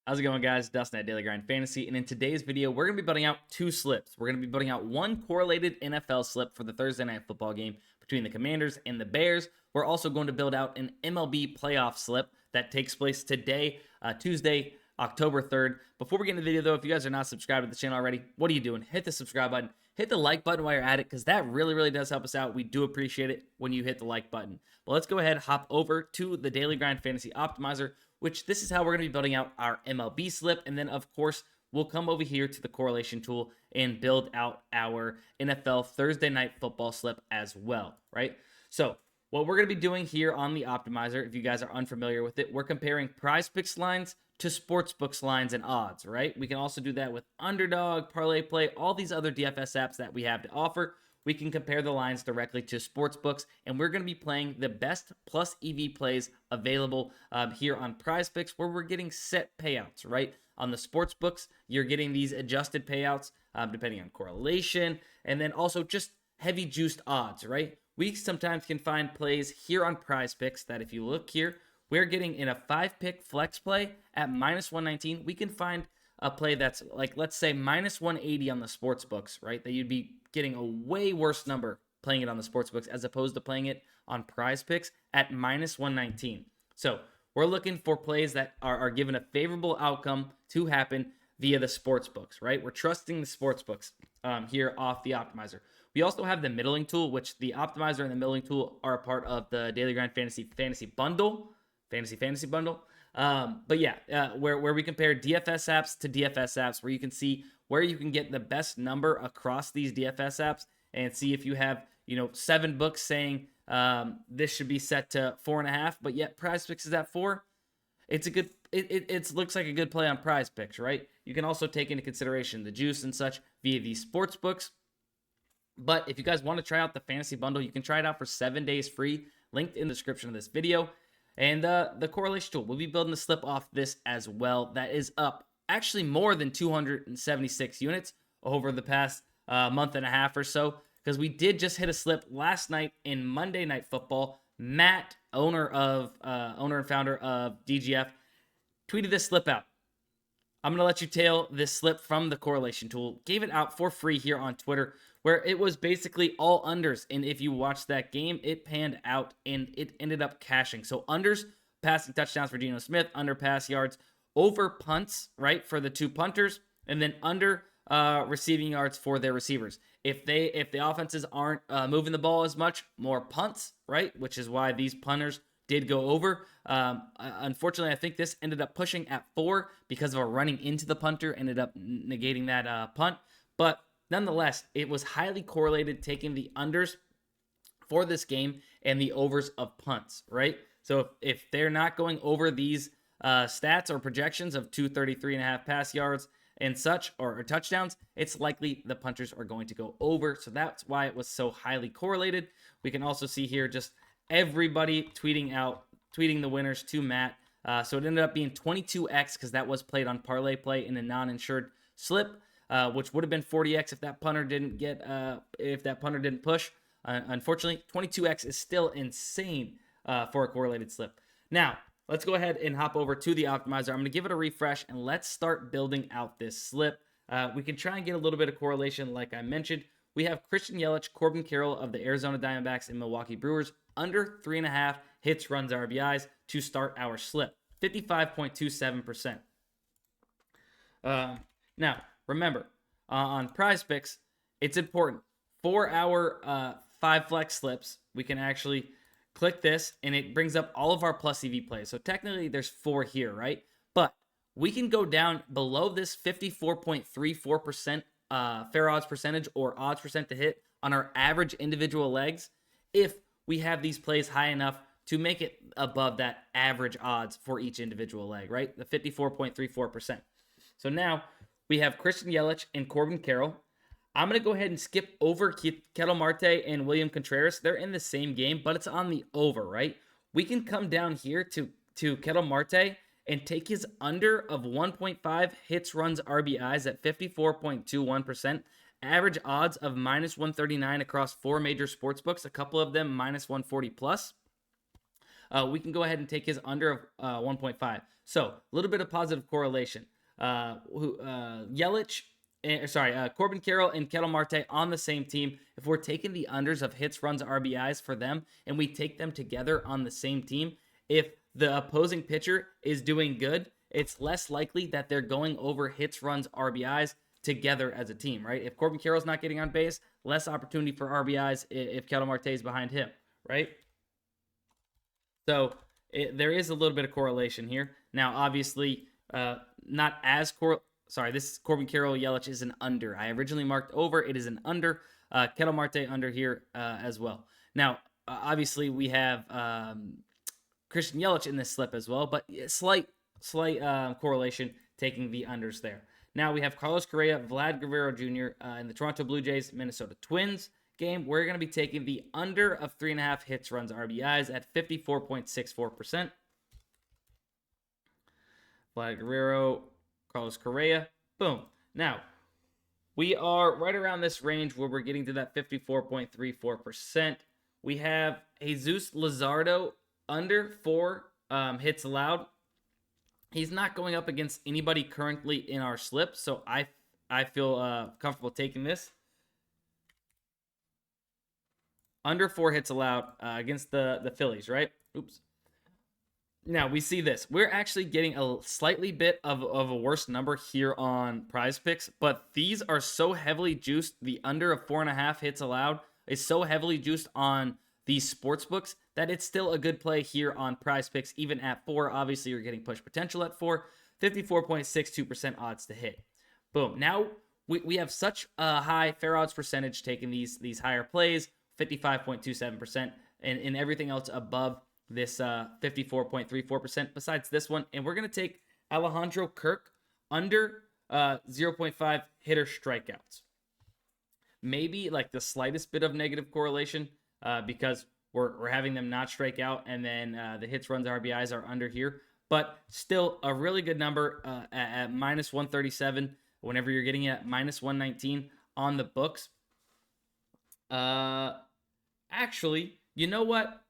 How's it going, guys? Dustin at Daily Grind Fantasy, and in today's video, we're going to be building out two slips. We're going to be building out one correlated NFL slip for the Thursday night football game between the Commanders and the Bears. We're also going to build out an MLB playoff slip that takes place today, Tuesday, October 3rd. Before we get into the video, though, if you guys are not subscribed to the channel already, what are you doing? Hit the subscribe button. Hit the like button while you're at it, because that really does help us out. We do appreciate it when you hit the like button. But let's go ahead and hop over to the Daily Grind Fantasy Optimizer, which this is how we're going to be building out our MLB slip. And then, of course, we'll come over here to the correlation tool and build out our NFL Thursday night football slip as well, right? So what we're going to be doing here on the Optimizer, if you guys are unfamiliar with it, we're comparing PrizePicks lines to sportsbooks lines and odds, right? We can also do that with Underdog, ParlayPlay, all these other DFS apps that we have to offer. We can compare the lines directly to sportsbooks, and we're going to be playing the best plus EV plays available here on PrizePicks, where we're getting set payouts, right? On the sportsbooks, you're getting these adjusted payouts depending on correlation, and then also just heavy juiced odds, right? We sometimes can find plays here on PrizePicks that if you look here, we're getting in a 5-pick flex play at minus 119. We can find a play that's like, let's say, minus 180 on the sports books, right? That you'd be getting a way worse number playing it on the sports books as opposed to playing it on PrizePicks at minus 119. So we're looking for plays that are given a favorable outcome to happen via the sports books, right? We're trusting the sports books here off the Optimizer. We also have the middling tool, which the Optimizer and the middling tool are a part of the Daily Grind Fantasy Bundle. Fantasy Bundle. But yeah, where we compare DFS apps to DFS apps, where you can see where you can get the best number across these DFS apps and see if you have, 7 books saying this should be set to 4.5, but yet PrizePicks is at 4. It's a good, it looks like a good play on PrizePicks, right? You can also take into consideration the juice and such via these sports books. But if you guys want to try out the Fantasy Bundle, you can try it out for 7 days free, linked in the description of this video. And the correlation tool, we'll be building a slip off this as well. That is up actually more than 276 units over the past month and a half or so, because we did just hit a slip last night in Monday Night Football. Matt, owner and founder of DGF, tweeted this slip out. I'm going to let you tail this slip from the correlation tool. Gave it out for free here on Twitter, where it was basically all unders. And if you watch that game, it panned out and it ended up cashing. So unders, passing touchdowns for Geno Smith, under pass yards, over punts, right, for the two punters, and then under receiving yards for their receivers. If the offenses aren't moving the ball as much, more punts, right, which is why these punters did go over. Unfortunately, I think this ended up pushing at 4 because of a running into the punter, ended up negating that punt. But nonetheless, it was highly correlated, taking the unders for this game and the overs of punts, right? So if they're not going over these stats or projections of 233.5 pass yards and such, or touchdowns, it's likely the punters are going to go over. So that's why it was so highly correlated. We can also see here just everybody tweeting the winners to Matt. So it ended up being 22x because that was played on ParlayPlay in a non-insured slip, which would have been 40x if that punter didn't push. Unfortunately, 22x is still insane for a correlated slip. Now, let's go ahead and hop over to the Optimizer. I'm going to give it a refresh and let's start building out this slip. We can try and get a little bit of correlation like I mentioned. We have Christian Yelich, Corbin Carroll of the Arizona Diamondbacks and Milwaukee Brewers under 3.5 hits, runs, RBIs to start our slip, 55.27%. Now, remember, on PrizePicks, it's important. For our 5 flex slips, we can actually click this, and it brings up all of our plus EV plays. So technically, there's 4 here, right? But we can go down below this 54.34% fair odds percentage or odds percent to hit on our average individual legs if we have these plays high enough to make it above that average odds for each individual leg, right? The 54.34%. So now we have Christian Yelich and Corbin Carroll. I'm going to go ahead and skip over Ketel Marte and William Contreras. They're in the same game, but it's on the over, right? We can come down here to Ketel Marte and take his under of 1.5 hits, runs, RBIs at 54.21%. Average odds of minus 139 across 4 major sports books, a couple of them minus 140 plus. we can go ahead and take his under of 1.5. So a little bit of positive correlation. Yelich, Corbin Carroll and Ketel Marte on the same team. If we're taking the unders of hits, runs, RBIs for them, and we take them together on the same team, if the opposing pitcher is doing good, it's less likely that they're going over hits, runs, RBIs together as a team, right? If Corbin Carroll's not getting on base, less opportunity for RBIs if Ketel Marte is behind him, right? So there is a little bit of correlation here. Now, obviously, not as this Corbin Carroll Yelich is an under. I originally marked over. It is an under. Ketel Marte under here as well. Now, obviously, we have Christian Yelich in this slip as well, but slight correlation taking the unders there. Now we have Carlos Correa, Vlad Guerrero Jr. In the Toronto Blue Jays, Minnesota Twins game. We're going to be taking the under of 3.5 hits, runs, RBIs at 54.64%. Vlad Guerrero, Carlos Correa, boom. Now, we are right around this range where we're getting to that 54.34%. We have Jesus Luzardo under 4 hits allowed. He's not going up against anybody currently in our slip, so I feel comfortable taking this. Under 4 hits allowed against the Phillies, right? Oops. Now, we see this. We're actually getting a slightly bit of a worse number here on PrizePicks, but these are so heavily juiced. The under of 4.5 hits allowed is so heavily juiced on these sportsbooks that it's still a good play here on PrizePicks, even at 4. Obviously, you're getting push potential at 4. 54.62% odds to hit. Boom. Now, we have such a high fair odds percentage taking these higher plays, 55.27%, and everything else above this 54.34% besides this one. And we're going to take Alejandro Kirk under 0.5 hitter strikeouts. Maybe like the slightest bit of negative correlation because we're having them not strike out, and then the hits, runs, RBIs are under here. But still a really good number at minus 137 whenever you're getting it at minus 119 on the books. Actually, you know what?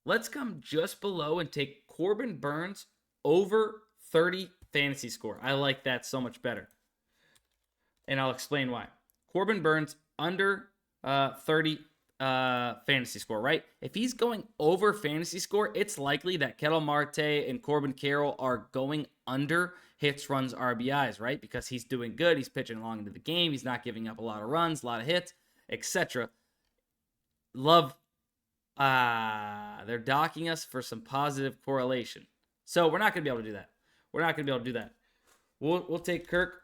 Let's come just below and take Corbin Burnes over 30 fantasy score. I like that so much better. And I'll explain why. Corbin Burnes under 30 fantasy score, right? If he's going over fantasy score, it's likely that Ketel Marte and Corbin Carroll are going under hits, runs, RBIs, right? Because he's doing good. He's pitching along into the game. He's not giving up a lot of runs, a lot of hits, etc. They're docking us for some positive correlation. So we're not going to be able to do that. We're not going to be able to do that. We'll take Kirk.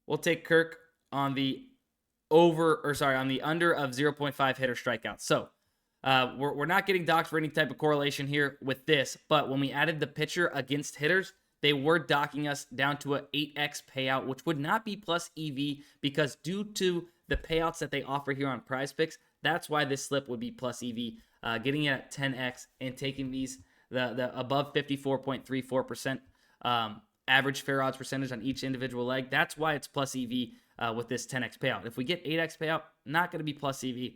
We'll take Kirk on the on the under of 0.5 hitter strikeouts. So we're not getting docked for any type of correlation here with this, but when we added the pitcher against hitters, they were docking us down to an 8x payout, which would not be plus EV because due to the payouts that they offer here on PrizePicks, that's why this slip would be plus EV. Getting it at 10x and taking the above 54.34% average fair odds percentage on each individual leg. That's why it's plus EV with this 10x payout. If we get 8x payout, not going to be plus EV.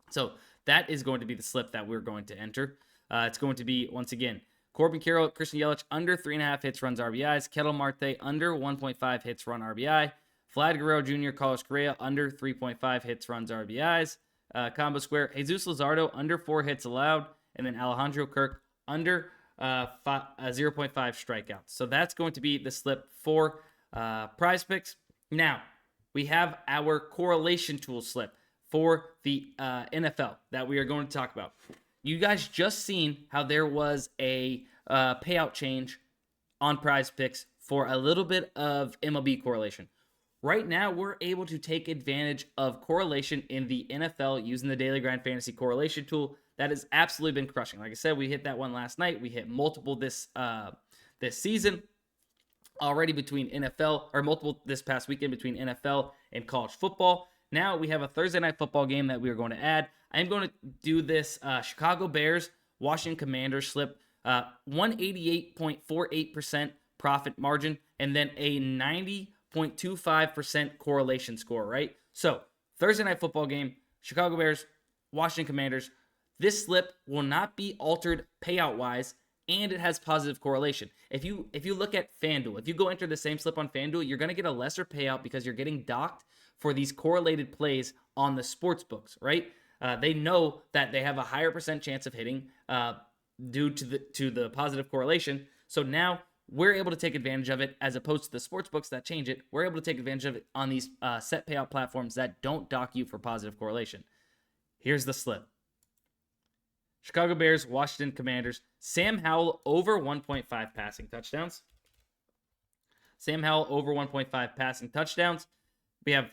So that is going to be the slip that we're going to enter. It's going to be, once again, Corbin Carroll, Christian Yelich under 3.5 hits, runs, RBIs. Ketel Marte under 1.5 hits, run, RBI. Vlad Guerrero Jr., Carlos Correa under 3.5 hits, runs, RBIs. Combo square, Jesus Luzardo under 4 hits allowed. And then Alejandro Kirk under 0.5 strikeouts. So that's going to be the slip for PrizePicks. Now, we have our correlation tool slip for the NFL that we are going to talk about. You guys just seen how there was a payout change on PrizePicks for a little bit of MLB correlation. Right now, we're able to take advantage of correlation in the NFL using the Daily Grind Fantasy Correlation Tool. That has absolutely been crushing. Like I said, we hit that one last night. We hit multiple this season already between NFL, or multiple this past weekend between NFL and college football. Now we have a Thursday night football game that we are going to add. I'm going to do this Chicago Bears, Washington Commanders slip, 188.48% profit margin, and then a 90.25% correlation score, right? So Thursday night football game, Chicago Bears, Washington Commanders. this slip will not be altered payout wise, and it has positive correlation. If you look at FanDuel, if you go enter the same slip on FanDuel, you're going to get a lesser payout because you're getting docked for these correlated plays on the sports books, right? They know that they have a higher percent chance of hitting due to the positive correlation. So now we're able to take advantage of it, as opposed to the sports books that change it. We're able to take advantage of it on these set payout platforms that don't dock you for positive correlation. Here's the slip. Chicago Bears, Washington Commanders. Sam Howell over 1.5 passing touchdowns. Sam Howell over 1.5 passing touchdowns. We have,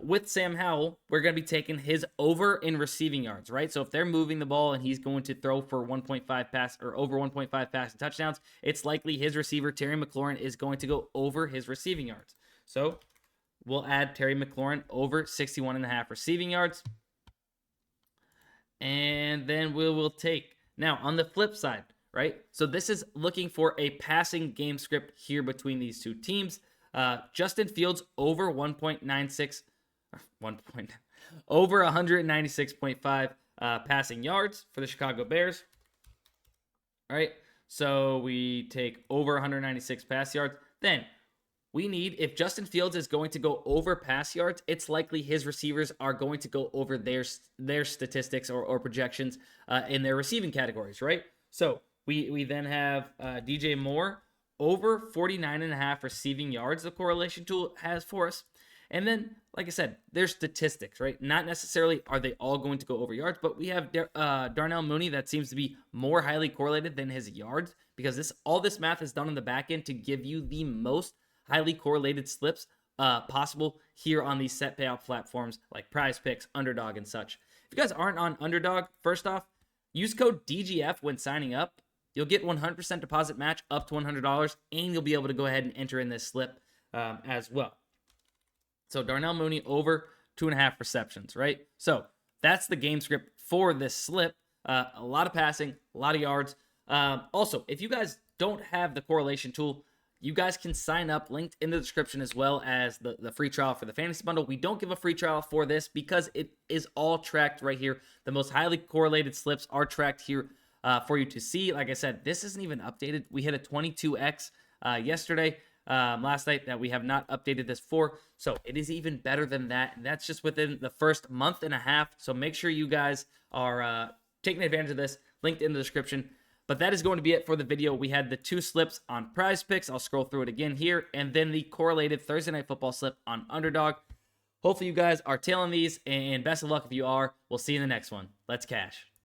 with Sam Howell, we're going to be taking his over in receiving yards, right? So if they're moving the ball and he's going to throw for 1.5 pass or over 1.5 passing touchdowns, it's likely his receiver, Terry McLaurin, is going to go over his receiving yards. So we'll add Terry McLaurin over 61.5 receiving yards. And then we will take, now on the flip side, right? So this is looking for a passing game script here between these two teams. Justin Fields over 1.96, over 196.5 passing yards for the Chicago Bears. All right, so we take over 196 pass yards. Then we need, if Justin Fields is going to go over pass yards, it's likely his receivers are going to go over their statistics or projections in their receiving categories, right? So we then have DJ Moore over 49.5 receiving yards, the correlation tool has for us. And then, like I said, there's statistics, right? Not necessarily are they all going to go over yards, but we have Darnell Mooney that seems to be more highly correlated than his yards, because all this math is done on the back end to give you the most highly correlated slips possible here on these set payout platforms like PrizePicks, Underdog, and such. If you guys aren't on Underdog, first off, use code DGF when signing up. You'll get 100% deposit match up to $100, and you'll be able to go ahead and enter in this slip as well. So Darnell Mooney over 2.5 receptions, right? So that's the game script for this slip. A lot of passing, a lot of yards. Also, if you guys don't have the correlation tool, you guys can sign up, linked in the description, as well as the free trial for the fantasy bundle. We don't give a free trial for this because it is all tracked right here. The most highly correlated slips are tracked here for you to see. Like I said, this isn't even updated. We hit a 22x yesterday, last night, that we have not updated this for. So it is even better than that. And that's just within the first month and a half. So make sure you guys are taking advantage of this. Linked in the description. But that is going to be it for the video. We had the 2 slips on PrizePicks. I'll scroll through it again here. And then the correlated Thursday Night Football slip on Underdog. Hopefully you guys are tailing these. And best of luck if you are. We'll see you in the next one. Let's cash.